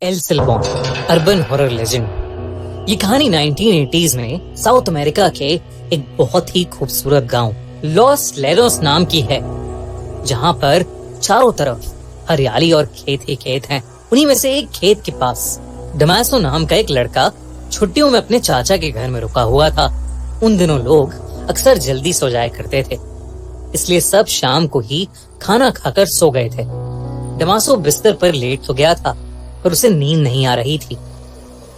L Silbon urban horror legend. ये कहानी 1980s में साउथ अमेरिका के एक बहुत ही खूबसूरत गांव लॉस लेरोस नाम की है, जहां पर चारों तरफ हरियाली और खेत ही खेत हैं। उन्हीं में से एक खेत के पास डमासो नाम का एक लड़का छुट्टियों में अपने चाचा के घर में रुका हुआ था। उन दिनों लोग अक्सर जल्दी सो जाया करते थे, इसलिए सब शाम को ही खाना खाकर सो गए थे। डमासो बिस्तर पर लेट तो गया था, पर उसे नींद नहीं आ रही थी।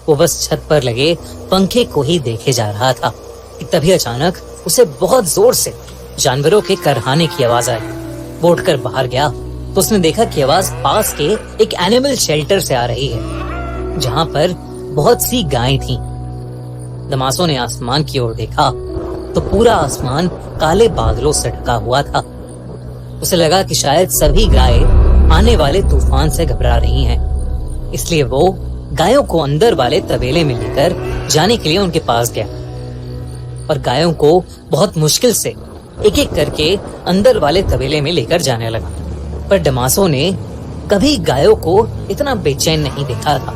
वो बस छत पर लगे पंखे को ही देखे जा रहा था कि तभी अचानक उसे बहुत जोर से जानवरों के करहाने की आवाज आई। वो उठकर बाहर गया तो उसने देखा कि आवाज पास के एक एनिमल शेल्टर से आ रही है, जहाँ पर बहुत सी गायें थीं। डमासो ने आसमान की ओर देखा तो पूरा आसमान काले बादलों से ढका हुआ था। उसे लगा कि शायद सभी गायें आने वाले तूफान से घबरा रही हैं, इसलिए वो गायों को अंदर वाले तबेले में लेकर जाने के लिए उनके पास गया और गायों को बहुत मुश्किल से एक एक करके अंदर वाले तबेले में लेकर जाने लगा। पर डमासो ने कभी गायों को इतना बेचैन नहीं देखा था।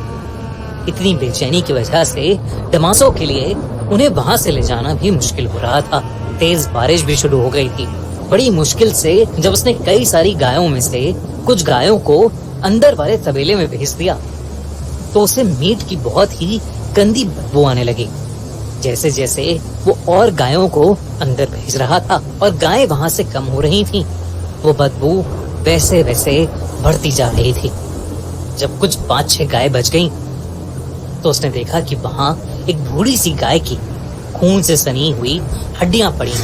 इतनी बेचैनी की वजह से डमासो के लिए उन्हें वहां से ले जाना भी मुश्किल हो रहा था। तेज बारिश भी शुरू हो गई थी। बड़ी मुश्किल से जब उसने कई सारी गायों में से कुछ गायों को अंदर वाले तबेले में भेज दिया तो उसे मीट की बहुत ही गंदी बदबू आने लगी। जैसे जैसे वो और गायों को अंदर भेज रहा था और गायें वहां से कम हो रही थीं, वो बदबू वैसे वैसे बढ़ती जा रही थी। जब कुछ 5-6 गायें बच गईं, तो उसने देखा कि वहां एक बूढ़ी सी गाय की खून से सनी हुई हड्डियां पड़ी।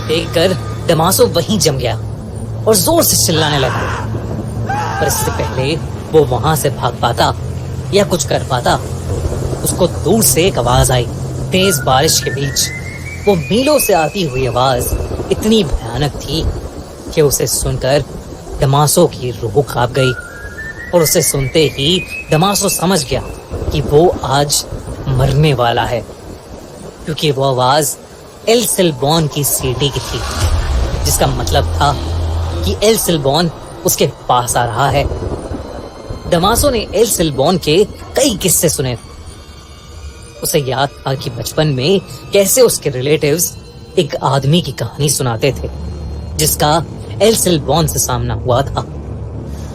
देखकर डमासो वहीं जम गया और जोर से चिल्लाने लगा। पर इससे पहले वो वहां से भाग पाता या कुछ कर पाता, उसको दूर से एक आवाज आई। तेज बारिश के बीच वो मीलों से आती हुई आवाज इतनी भयानक थी कि उसे सुनकर डमासो की रूह कांप गई। और उसे सुनते ही डमासो समझ गया कि वो आज मरने वाला है, क्योंकि वो आवाज एल सिल्बॉन की सीटी की थी, जिसका मतलब था कि एल सिल्बॉन उसके पास आ रहा है। डमासो ने एल सिल्बॉन के कई किस्से सुने। उसे याद था कि बचपन में कैसे उसके रिलेटिव्स एक आदमी की कहानी सुनाते थे, जिसका एल सिल्बॉन से सामना हुआ था।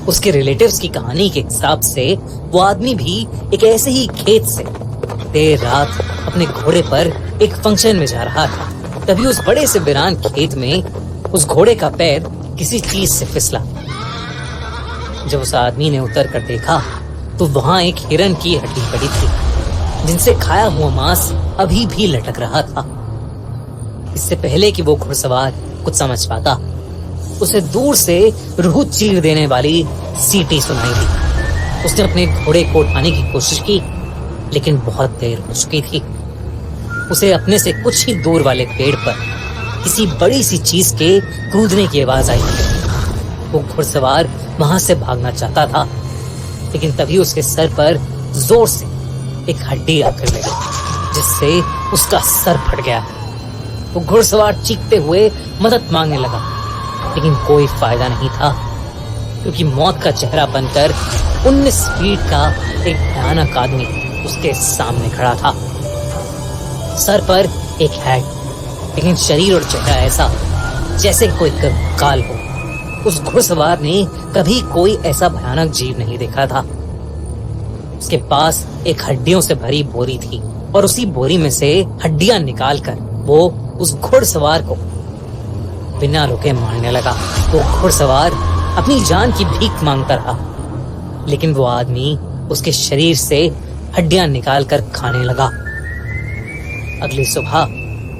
उसके रिलेटिव्स की कहानी के हिसाब से वो आदमी भी एक ऐसे ही खेत से देर रात अपने घोड़े पर एक फंक्शन में जा रहा था। तभी उस बड़े से वीरान खेत में उस घोड़े का पैर किसी चीज से फिसला। जब उस आदमी ने उतर कर देखा तो वहां एक हिरन की हड्डी पड़ी थी, जिनसे खाया हुआ मांस अभी भी लटक रहा था। इससे पहले कि वो घुड़सवार कुछ समझ पाता, उसे दूर से रूह चीर देने वाली सीटी सुनाई दी। उसने अपने घोड़े को उठाने की कोशिश की, लेकिन बहुत देर हो चुकी थी। उसे अपने से कुछ ही दूर वाले पेड़ पर किसी बड़ी सी चीज के कूदने की आवाज आई। वो घुड़सवार वहां से भागना चाहता था, लेकिन तभी उसके सर पर जोर से एक हड्डी आकर लगी, जिससे उसका सर फट गया। वो घुड़सवार चीखते हुए मदद मांगने लगा, लेकिन कोई फायदा नहीं था, क्योंकि मौत का चेहरा बनकर 19 फीट का एक भयानक आदमी उसके सामने खड़ा था। सर पर एक हैट, लेकिन शरीर और चेहरा ऐसा जैसे कोई कंकाल हो। उस घुड़सवार ने कभी कोई ऐसा भयानक जीव नहीं देखा था। उसके पास एक हड्डियों से भरी बोरी थी और उसी बोरी में से हड्डियां निकालकर वो उस घुड़सवार को बिना रुके मारने लगा। वो घुड़सवार अपनी जान की भीख मांगता रहा, लेकिन वो आदमी उसके शरीर से हड्डियां निकालकर खाने लगा। अगली सुबह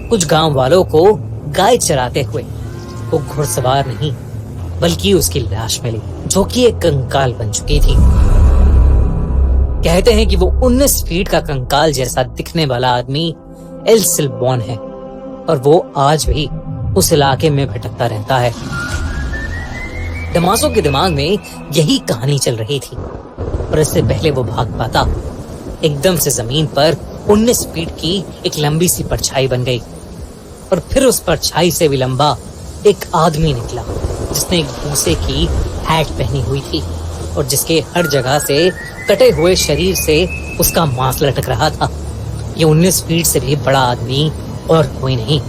कुछ गांव वालों को गाय चराते हुए वो घुड़सवार नहीं बल्कि उसकी लाश मिली, जो कि एक कंकाल बन चुकी थी। कहते हैं कि वो 19 फीट का कंकाल जैसा दिखने वाला आदमी एल सिल्बॉन है, और वो आज भी उस इलाके में भटकता रहता है। डमासो के दिमाग में यही कहानी चल रही थी, और इससे पहले वो भाग पाता, एकदम से जमीन पर 19 फीट की एक लंबी सी परछाई बन गई, और फिर उस परछाई से भी लंबा एक आदमी निकला, जिसने एक भूसे की हैट पहनी हुई थी और जिसके हर जगह से कटे हुए शरीर से उसका मांस लटक रहा था। ये 19 फीट से भी बड़ा आदमी और कोई नहीं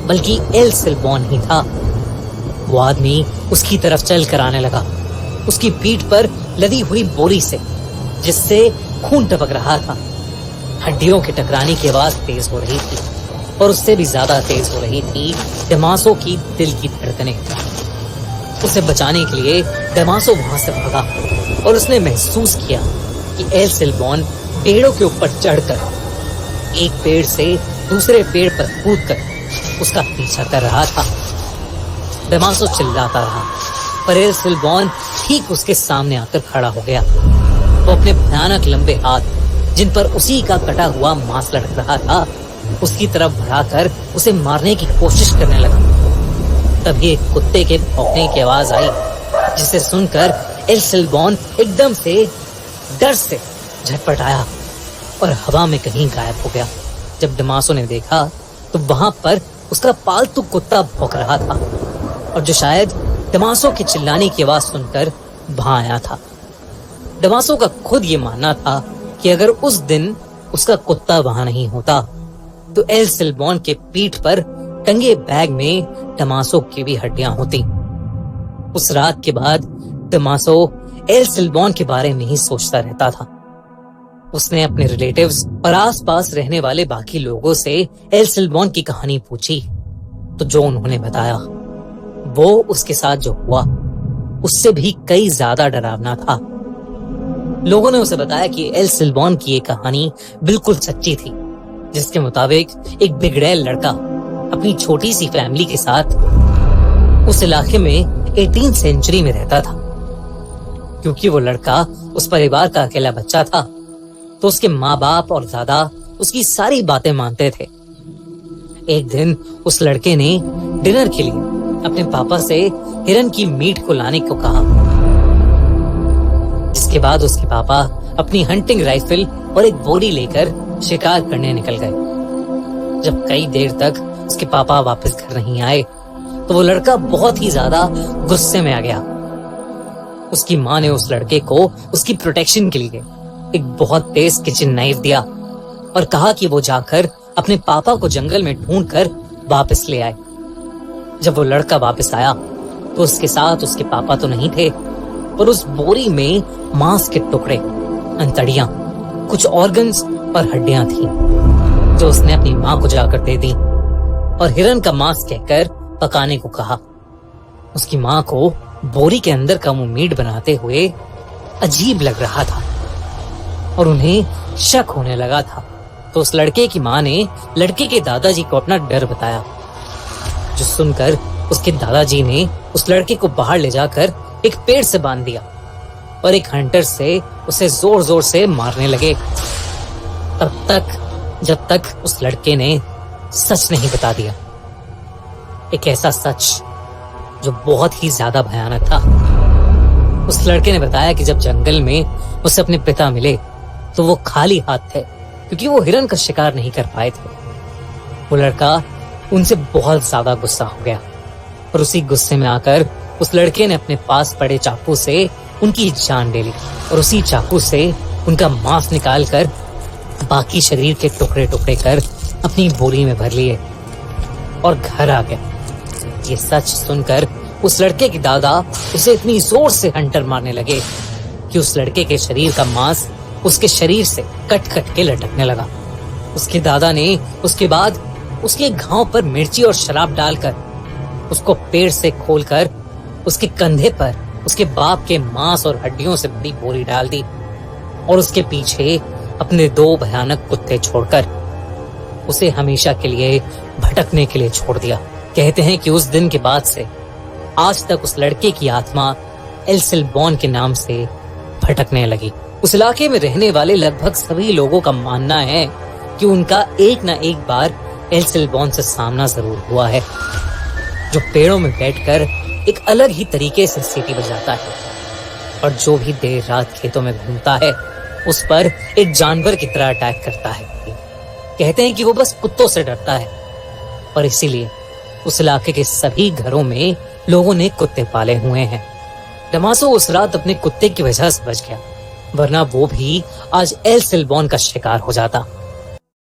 बल्कि एल सिल्बॉन ही था। वो आदमी उसकी तरफ चल कर आने लगा, उसकी पीठ पर लदी हुई बोरी से, जिससे खून टपक रहा था। हड्डियों के टकराने की आवाज तेज हो रही थी और उससे भी ज्यादा तेज हो रही थी दमासो की दिल की धड़कनें। उसे बचाने के लिए दमासो वहां से भागा और उसने महसूस किया कि एल सिल्बॉन पेड़ों के ऊपर चढ़कर एक पेड़ से दूसरे पेड़ पर कूदकर उसका पीछा कर रहा था। दमासो चिल्लाता रहा पर एल सिल्बॉन ठीक उसके सामने आकर खड़ा हो गया। वो अपने भयानक लंबे हाथ, जिन पर उसी का कटा हुआ मांस लटक रहा था, उसकी तरफ बढ़ाकर उसे मारने की कोशिश करने लगा। तभी एक कुत्ते के भौंकने की आवाज आई, जिसे सुनकर एल सिल्बॉन एकदम से डर से झटपटाया और हवा में कहीं गायब हो गया। जब दमासो ने देखा तो वहां पर उसका पालतू कुत्ता भौंक रहा था और जो शायद दमासो के चिल्लाने की आवाज सुनकर वहां आया था। दमासो का खुद ये मानना था कि अगर उस दिन उसका कुत्ता वहां नहीं होता तो एल सिल्बॉन के पीठ पर टंगे बैग में दमासो की भी हड्डियां होती। उस रात के बाद दमासो एल सिल्बॉन के बारे में ही सोचता रहता था। उसने अपने रिलेटिव्स और आसपास रहने वाले बाकी लोगों से एल सिल्बॉन की कहानी पूछी तो जो उन्होंने बताया वो उसके साथ जो हुआ उससे भी कई ज्यादा डरावना था। लोगों ने उसे बताया कि एल सिल्बॉन की ये कहानी बिल्कुल सच्ची थी, जिसके मुताबिक एक बिगड़ैल लड़का अपनी छोटी सी फैमिली के साथ उस इलाके में 18th सेंचुरी में रहता था। क्योंकि वो लड़का उस परिवार का अकेला बच्चा था तो उसके माँ बाप और दादा उसकी सारी बातें मानते थे। एक दिन उस लड़के ने डिनर के लिए अपने पापा से हिरन की मीट को लाने को कहा, जिसके बाद उसके पापा अपनी हंटिंग राइफल और एक बोरी लेकर शिकार करने निकल गए। जब कई देर तक उसके पापा वापस घर नहीं आए तो वो लड़का बहुत ही ज्यादा गुस्से में आ गया। उसकी माँ ने उस लड़के को उसकी प्रोटेक्शन के लिए एक बहुत तेज किचन नाइफ दिया और कहा कि वो जाकर अपने पापा को जंगल में ढूंढकर वापस ले आए। जब वो लड़का वापस आया तो उसके साथ उसके पापा तो नहीं थे, पर उस बोरी में मांस के टुकड़े, अंतड़ियां, कुछ ऑर्गन्स और हड्डियां थी जो उसने अपनी माँ को जाकर दे दी और हिरन का मांस कहकर पकाने को कहा। उसकी माँ को बोरी के अंदर का वो मीट बनाते हुए अजीब लग रहा था और उन्हें शक होने लगा था। तो उस लड़के की माँ ने लड़के के दादाजी को अपना डर बताया, जो सुनकर उसके दादाजी ने उस लड़के को बाहर ले जाकर एक पेड़ से बांध दिया और एक हंटर से उसे जोर जोर से मारने लगे, तब तक जब तक उस लड़के ने सच नहीं बता दिया। एक ऐसा सच जो बहुत ही ज्यादा भयानक था। उस लड़के ने बताया कि जब जंगल में उसे अपने पिता मिले तो वो खाली हाथ थे, क्योंकि वो हिरन का शिकार नहीं कर पाए थे। वो लड़का उनसे बहुत ज्यादा गुस्सा हो गया और उसी गुस्से में आकर उस लड़के ने अपने पास पड़े चाकू से उनकी जान ले ली और उसी चाकू से उनका मांस निकालकर बाकी शरीर के टुकड़े टुकड़े कर अपनी बोरी में भर लिए और घर आ गया। ये सच सुनकर उस लड़के के दादा उसे इतनी जोर से हंटर मारने लगे कि उस लड़के के शरीर का मांस उसके शरीर से कट कट के लटकने लगा। उसके दादा ने उसके बाद उसके घाव पर मिर्ची और शराब डालकर उसको पेड़ से खोलकर उसके कंधे पर उसके बाप के मांस और हड्डियों से बड़ी बोरी डाल दी और उसके पीछे अपने 2 भयानक कुत्ते छोड़कर उसे हमेशा के लिए भटकने के लिए छोड़ दिया। कहते हैं कि उस दिन के बाद से आज तक उस लड़के की आत्मा एल सिल्बॉन के नाम से भटकने लगी। उस इलाके में रहने वाले लगभग सभी लोगों का मानना है कि उनका एक न एक बार एल सिल्बॉन से सामना जरूर हुआ है, जो पेड़ों में बैठकर एक अलग ही तरीके से सीटी बजाता है और जो भी देर रात खेतों में घूमता है उस पर एक जानवर की तरह अटैक करता है। कहते हैं कि वो बस कुत्तों से डरता है और इसीलिए उस इलाके के सभी घरों में लोगों ने कुत्ते पाले हुए हैं। डमासो उस रात अपने कुत्ते की वजह से बच गया, वरना वो भी आज एल सिल्बॉन का शिकार हो जाता।